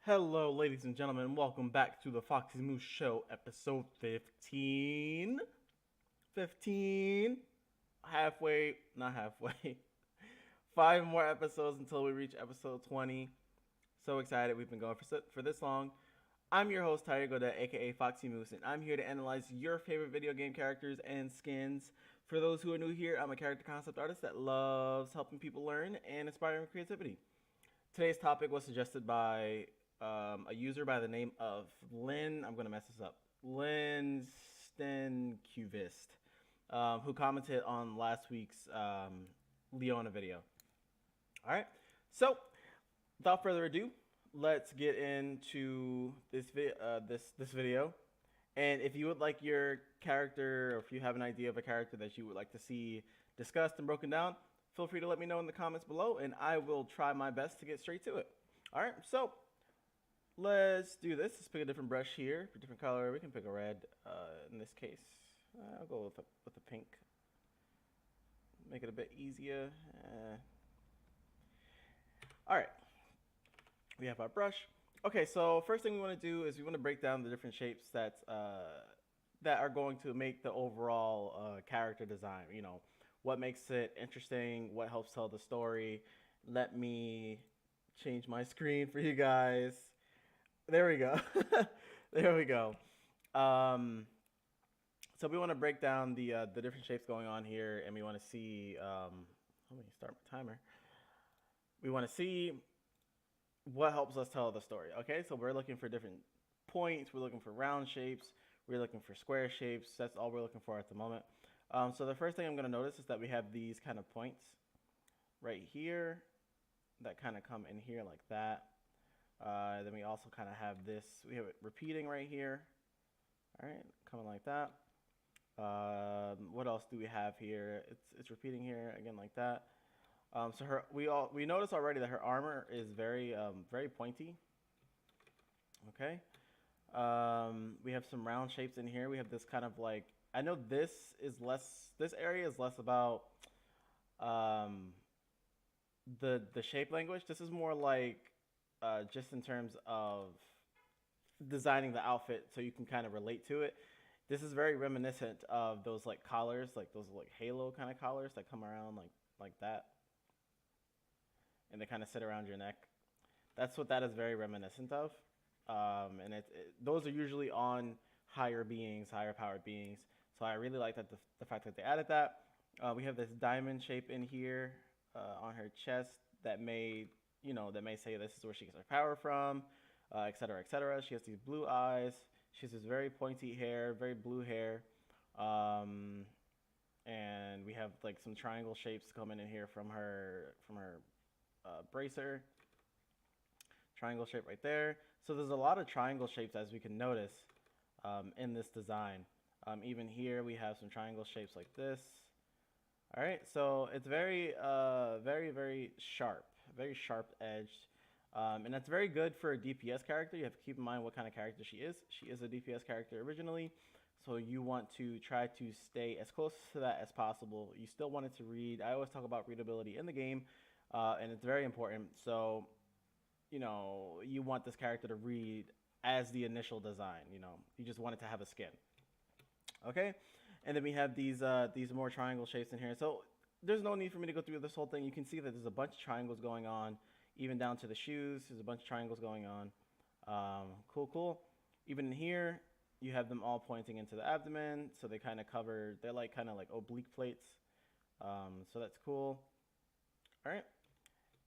Hello, ladies and gentlemen. Welcome back to the FoxieMooseShow, Show, episode 15. 15. Halfway, not halfway. Five more episodes until we reach episode 20. So excited. We've been going for this long. I'm your host, Tyre Godet, aka FoxieMoose, and I'm here to analyze your favorite video game characters and skins. For those who are new here, I'm a character concept artist that loves helping people learn and inspiring creativity. Today's topic was suggested by a user by the name of Lynn. I'm going to mess this up. Lynn Stencuvist, who commented on last week's Leona video. All right. So, without further ado, let's get into this video. And if you would like your character, or if you have an idea of a character that you would like to see discussed and broken down, feel free to let me know in the comments below, and I will try my best to get straight to it. All right, so let's do this. Let's pick a different brush here, a different color. We can pick a red. In this case, I'll go with a pink. Make it a bit easier. All right, we have our brush. Okay, so first thing we want to do is we want to break down the different shapes that are going to make the overall character design. You know, what makes it interesting, what helps tell the story. Let me change my screen for you guys. There we go. There we go. So we want to break down the different shapes going on here, and we want to see. Let me start my timer. We want to see what helps us tell the story. Okay, so we're looking for different points. We're looking for round shapes. We're looking for square shapes. That's all we're looking for at the moment. So the first thing I'm going to notice is that we have these kind of points right here that kind of come in here like that. Then we also kind of have this. We have it repeating right here. All right, coming like that. What else do we have here? It's repeating here again like that. So we notice already that her armor is very pointy. Okay. We have some round shapes in here. We have this kind of like, I know this area is less about the shape language. This is more like just in terms of designing the outfit so you can kind of relate to it. This is very reminiscent of those like collars, like those like halo kind of collars that come around like that, and they kind of sit around your neck. That's what that is very reminiscent of. And those are usually on higher beings, higher powered beings. So I really like that the fact that they added that. We have this diamond shape in here on her chest that may say this is where she gets her power from, et cetera, et cetera. She has these blue eyes. She has this very pointy hair, very blue hair. And we have like some triangle shapes coming in here from her bracer. Triangle shape right there. So there's a lot of triangle shapes, as we can notice, in this design. Even here we have some triangle shapes like this. All right, so it's very sharp, very sharp edged. And that's very good for a DPS character. You have to keep in mind what kind of character she is. She is a DPS character originally, so you want to try to stay as close to that as possible. You still want it to read. I always talk about readability in the game, and it's very important. So, you want this character to read as the initial design. You just want it to have a skin. Okay, and then we have these more triangle shapes in here. So there's no need for me to go through this whole thing. You can see that there's a bunch of triangles going on, even down to the shoes. There's a bunch of triangles going on. Cool. Even in here, you have them all pointing into the abdomen. So they kind of cover, they're like kind of like oblique plates. So that's cool. All right.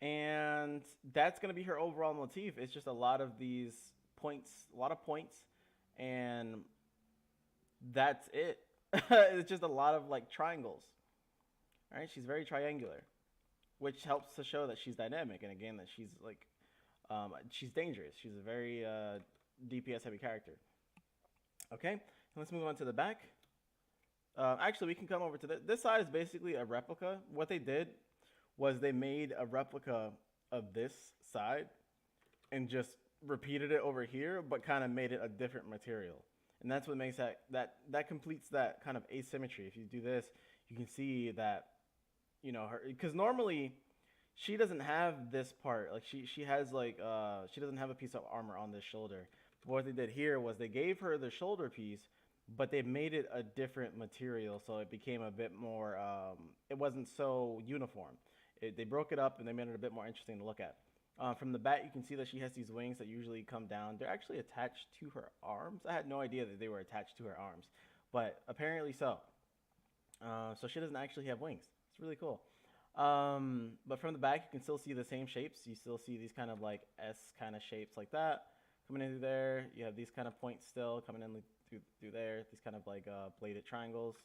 And that's going to be her overall motif. It's just a lot of these points, and that's it. It's just a lot of like triangles. All right, she's very triangular, which helps to show that she's dynamic, and again that she's like, she's dangerous. She's a very DPS heavy character. Okay, let's move on to the back. Actually, we can come over to this side. Is basically a replica. What they did was they made a replica of this side and just repeated it over here, but kind of made it a different material. And that's what makes that completes that kind of asymmetry. If you do this, you can see that, because normally she doesn't have this part. Like she has like she doesn't have a piece of armor on this shoulder. But what they did here was they gave her the shoulder piece, but they made it a different material, so it became a bit more. It wasn't so uniform. They broke it up and they made it a bit more interesting to look at. From the back, you can see that she has these wings that usually come down. They're actually attached to her arms. I had no idea that they were attached to her arms, but apparently so. So she doesn't actually have wings. It's really cool. But from the back, you can still see the same shapes. You still see these kind of like S kind of shapes like that coming in through there. You have these kind of points still coming in through there. These kind of like bladed triangles.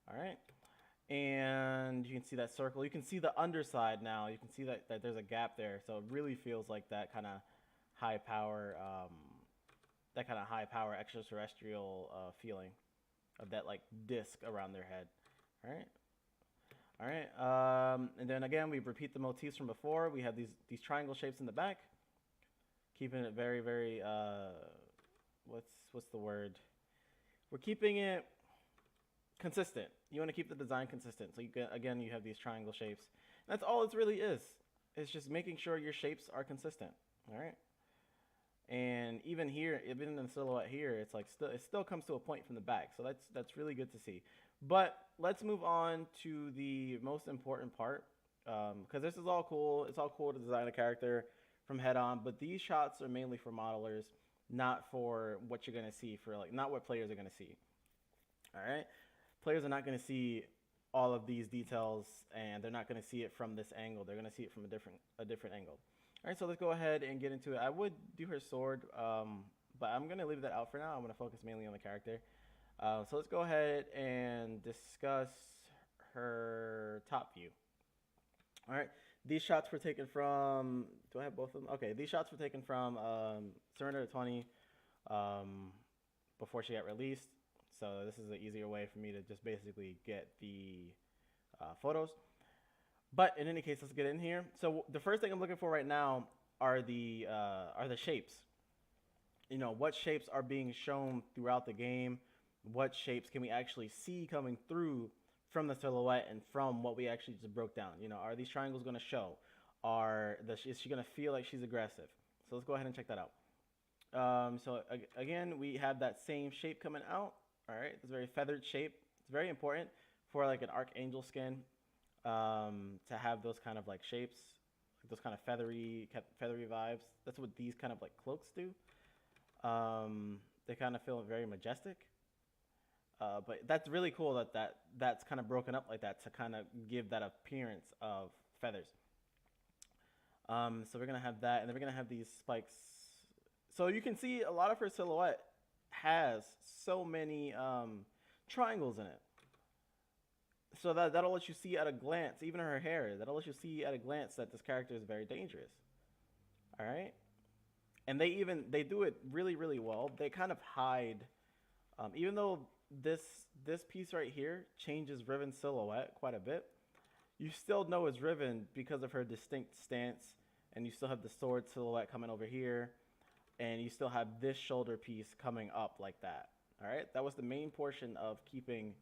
All right. And you can see that circle. You can see the underside now. You can see that there's a gap there. So it really feels like that kind of high power, extraterrestrial feeling of that like disc around their head. All right. All right, and then again, we repeat the motifs from before. We have these triangle shapes in the back, keeping it very, very, what's the word? We're keeping it consistent. You want to keep the design consistent. So again, you have these triangle shapes. That's all it really is. It's just making sure your shapes are consistent, all right? And even here, even in the silhouette here, it's like it still comes to a point from the back. So that's really good to see. But let's move on to the most important part, because this is all cool. It's all cool to design a character from head on, but these shots are mainly for modelers, not for what you're going to see, not what players are going to see. All right? Players are not going to see all of these details, and they're not going to see it from this angle. They're going to see it from a different angle. All right, so let's go ahead and get into it. I would do her sword, but I'm going to leave that out for now. I'm going to focus mainly on the character. So let's go ahead and discuss her top view. All right, these shots were taken from, do I have both of them? Okay, these shots were taken from Surrender at 20 before she got released. So this is an easier way for me to just basically get the photos. But in any case, let's get in here. So the first thing I'm looking for right now are the shapes. You know, what shapes are being shown throughout the game? What shapes can we actually see coming through from the silhouette and from what we actually just broke down? You know, are these triangles going to show? Is she going to feel like she's aggressive? So let's go ahead and check that out. So again, we have that same shape coming out. All right, it's a very feathered shape. It's very important for like an archangel skin to have those kind of like shapes, like those kind of feathery vibes. That's what these kind of like cloaks do. They kind of feel very majestic. But that's really cool that's kind of broken up like that to kind of give that appearance of feathers. So we're going to have that, and then we're going to have these spikes. So you can see a lot of her silhouette has so many triangles in it. So that'll let you see at a glance, even her hair, that'll let you see at a glance that this character is very dangerous. All right? And they do it really, really well. They kind of hide, even though this piece right here changes Riven's silhouette quite a bit, you still know it's Riven because of her distinct stance, and you still have the sword silhouette coming over here, and you still have this shoulder piece coming up like that. All right, that was the main portion of keeping.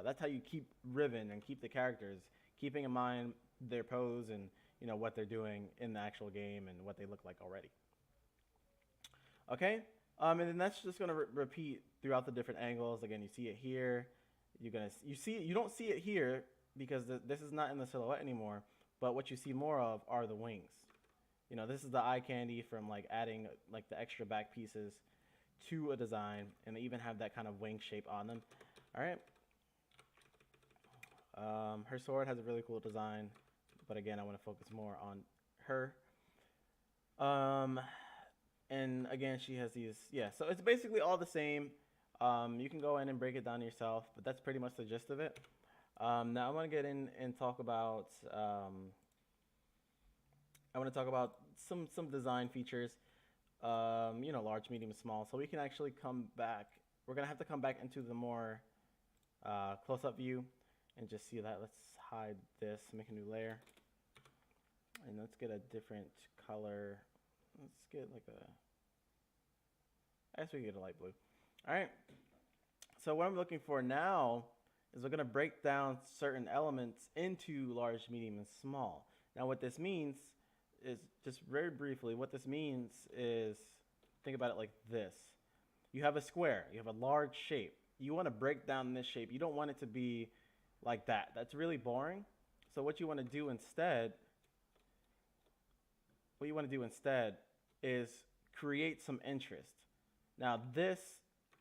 That's how you keep Riven and keep the characters, keeping in mind their pose and what they're doing in the actual game and what they look like already. Okay. And then that's just going to repeat throughout the different angles. Again, you see it here. You don't see it here because this is not in the silhouette anymore. But what you see more of are the wings. This is the eye candy from like adding like the extra back pieces to a design, and they even have that kind of wing shape on them. All right. Her sword has a really cool design, but again, I want to focus more on her. And again, she has these, so it's basically all the same. You can go in and break it down yourself, but that's pretty much the gist of it. Now I want to get in and talk about, some design features, large, medium, small. So we can actually come back. We're going to have to come back into the more close-up view and just see that. Let's hide this, make a new layer. And let's get a different color. Let's get like I guess we can get a light blue. All right. So what I'm looking for now is we're going to break down certain elements into large, medium, and small. Now what this means is, just very briefly, what this means is, think about it like this. You have a square, you have a large shape. You want to break down this shape. You don't want it to be like that. That's really boring. So what you want to do instead, is create some interest. Now this,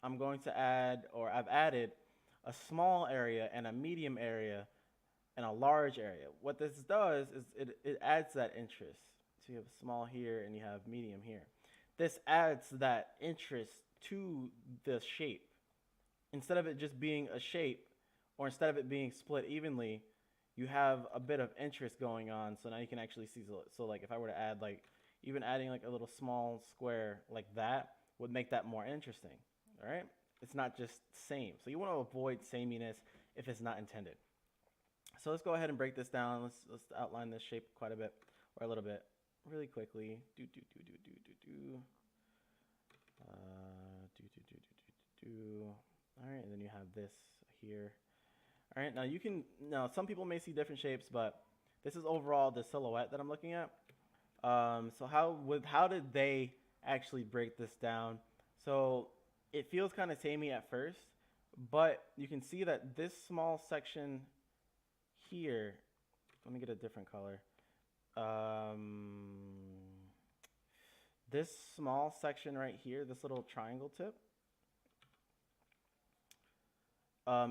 I'm going to add, or I've added, a small area and a medium area and a large area. What this does is it adds that interest. So you have small here and you have medium here. This adds that interest to the shape. Instead of it just being a shape, or instead of it being split evenly, you have a bit of interest going on. So now you can actually see, so like if I were to add, like, even adding like a little small square like that would make that more interesting. All right, it's not just same. So you want to avoid sameness if it's not intended. So let's go ahead and break this down. Let's outline this shape quite a bit, or a little bit, really quickly. All right, and then you have this here. All right, now some people may see different shapes, but this is overall the silhouette that I'm looking at. So how did they actually break this down? So it feels kind of samey at first, but you can see that this small section here, let me get a different color. This small section right here, this little triangle tip,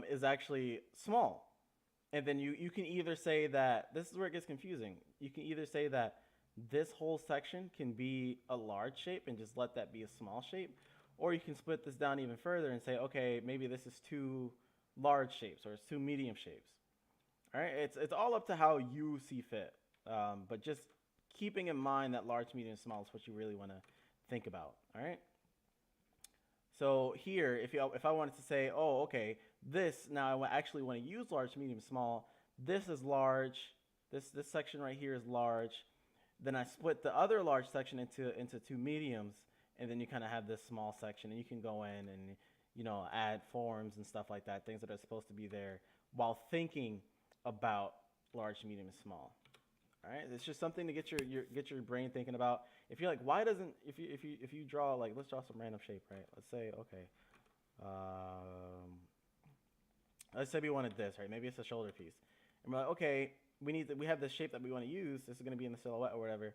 is actually small. And then you can either say that, this is where it gets confusing. You can either say that this whole section can be a large shape and just let that be a small shape, or you can split this down even further and say, okay, maybe this is two large shapes, or it's two medium shapes. All right, it's all up to how you see fit, but just keeping in mind that large, medium, small is what you really want to think about. All right. So here, if I wanted to say, oh, okay, this, now I actually want to use large, medium, small. This is large. This section right here is large. Then I split the other large section into two mediums, and then you kind of have this small section, and you can go in and add forms and stuff like that, things that are supposed to be there, while thinking about large, medium, and small. All right, it's just something to get your brain thinking about. If you're like, why doesn't, if you draw, like, let's draw some random shape, right? Let's say, okay, let's say we wanted this, right? Maybe it's a shoulder piece, and we're like, okay, we have this shape that we want to use. This is going to be in the silhouette or whatever.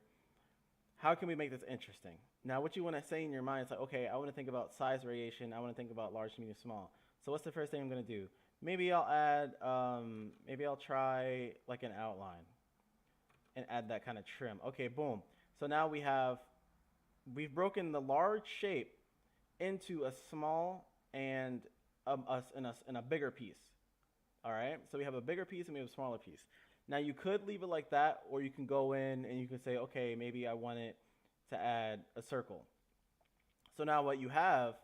How can we make this interesting? Now, what you want to say in your mind is like, okay, I want to think about size variation. I want to think about large, medium, small. So what's the first thing I'm going to do? Maybe I'll add, maybe I'll try like an outline and add that kind of trim. Okay, boom. So now we've broken the large shape into a small and a bigger piece. All right, so we have a bigger piece and we have a smaller piece. Now you could leave it like that, or you can go in and you can say, okay, maybe I want it to add a circle. So now what you have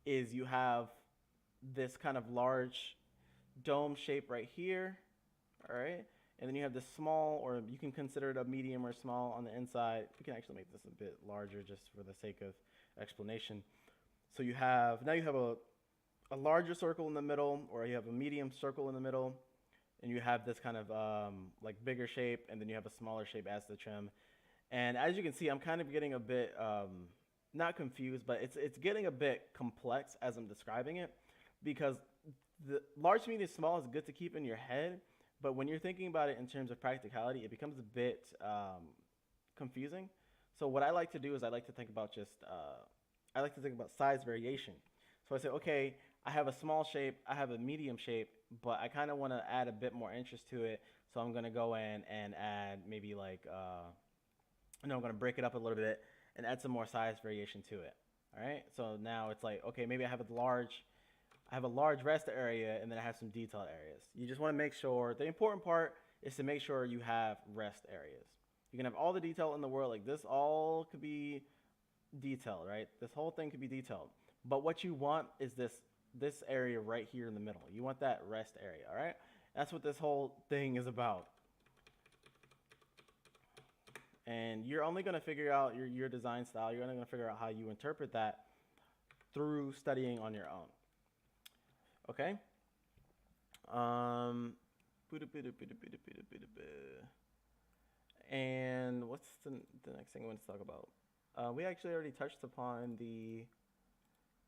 is you have this kind of large dome shape right here, all right? And then you have this small, or you can consider it a medium or small on the inside. We can actually make this a bit larger just for the sake of explanation. So now you have a larger circle in the middle, or you have a medium circle in the middle, and you have this kind of like bigger shape, and then you have a smaller shape as the trim. And as you can see, I'm kind of getting a bit, not confused, but it's getting a bit complex as I'm describing it, because the large, medium, small is good to keep in your head, but when you're thinking about it in terms of practicality, it becomes a bit confusing. So what I like to do is I like to think about size variation. So I say, okay, I have a small shape, I have a medium shape, but I kind of want to add a bit more interest to it. So I'm going to go in and add maybe like, I'm going to break it up a little bit and add some more size variation to it. All right. So now it's like, okay, maybe I have a large rest area, and then I have some detailed areas. You just want to make sure, the important part is to make sure you have rest areas. You can have all the detail in the world, like this all could be detailed, right? This whole thing could be detailed. But what you want is this area right here in the middle. You want that rest area, all right? That's what this whole thing is about. And you're only going to figure out your design style. You're only going to figure out how you interpret that through studying on your own. Okay? and what's the next thing I want to talk about? We actually already touched upon the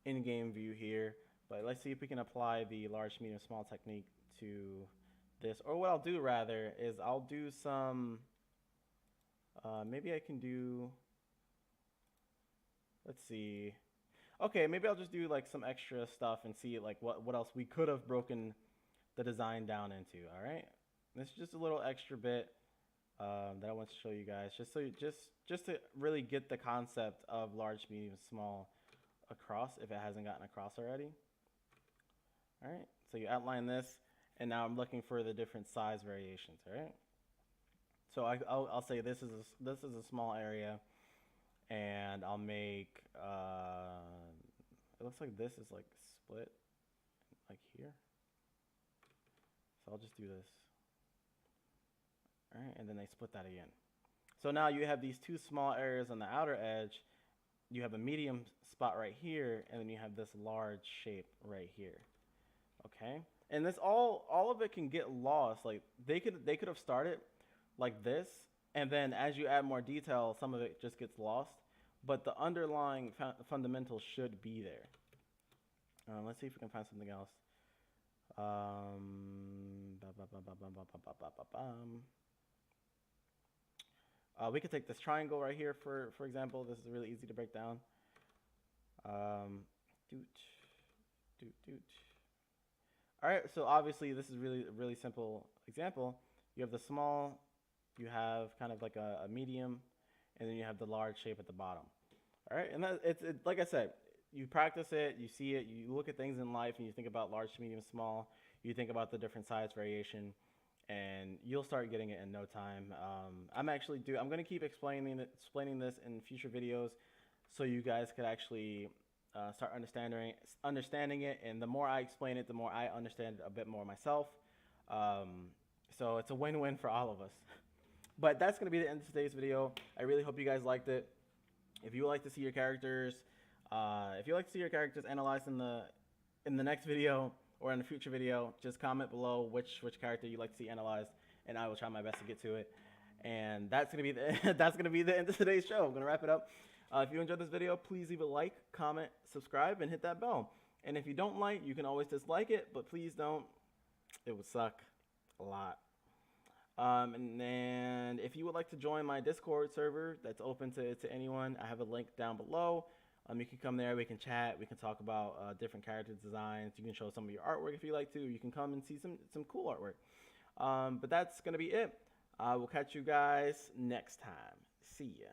in-game view here, but let's see if we can apply the large, medium, small technique to this. Or what I'll do rather is I'll do some, maybe I can do, let's see. Okay, maybe I'll just do like some extra stuff and see like what else we could have broken the design down into. All right, this is just a little extra bit that I want to show you guys, just so just to really get the concept of large, medium, small across if it hasn't gotten across already. All right, so you outline this, and now I'm looking for the different size variations. All right, so I'll say this is a small area, and I'll make it looks like this is like split like here. So I'll just do this. All right, and then they split that again. So now you have these two small areas on the outer edge. You have a medium spot right here, and then you have this large shape right here. Okay, and this all of it can get lost. Like they could have started like this, and then as you add more detail, some of it just gets lost. But the underlying fundamentals should be there. Let's see if we can find something else. We could take this triangle right here for example. This is really easy to break down. All right, so obviously this is really simple example. You have the small, you have kind of like a medium, and then you have the large shape at the bottom. All right, and it's like I said, you practice it, you see it, you look at things in life, and you think about large, medium, small. You think about the different size variation, and you'll start getting it in no time. I'm going to keep explaining this in future videos, so you guys could actually start understanding it. And the more I explain it, the more I understand it a bit more myself. So it's a win-win for all of us. But that's going to be the end of today's video. I really hope you guys liked it. If you would like to see your characters, analyzed in the next video or in a future video, just comment below which character you'd like to see analyzed, and I will try my best to get to it. And that's gonna be the end of today's show. I'm gonna wrap it up. If you enjoyed this video, please leave a like, comment, subscribe, and hit that bell. And if you don't like, you can always dislike it, but please don't. It would suck a lot. And if you would like to join my Discord server that's open to anyone, I have a link down below. You can come there, we can chat, we can talk about different character designs. You can show some of your artwork if you like to. You can come and see some cool artwork. But that's going to be it. I will catch you guys next time. See ya.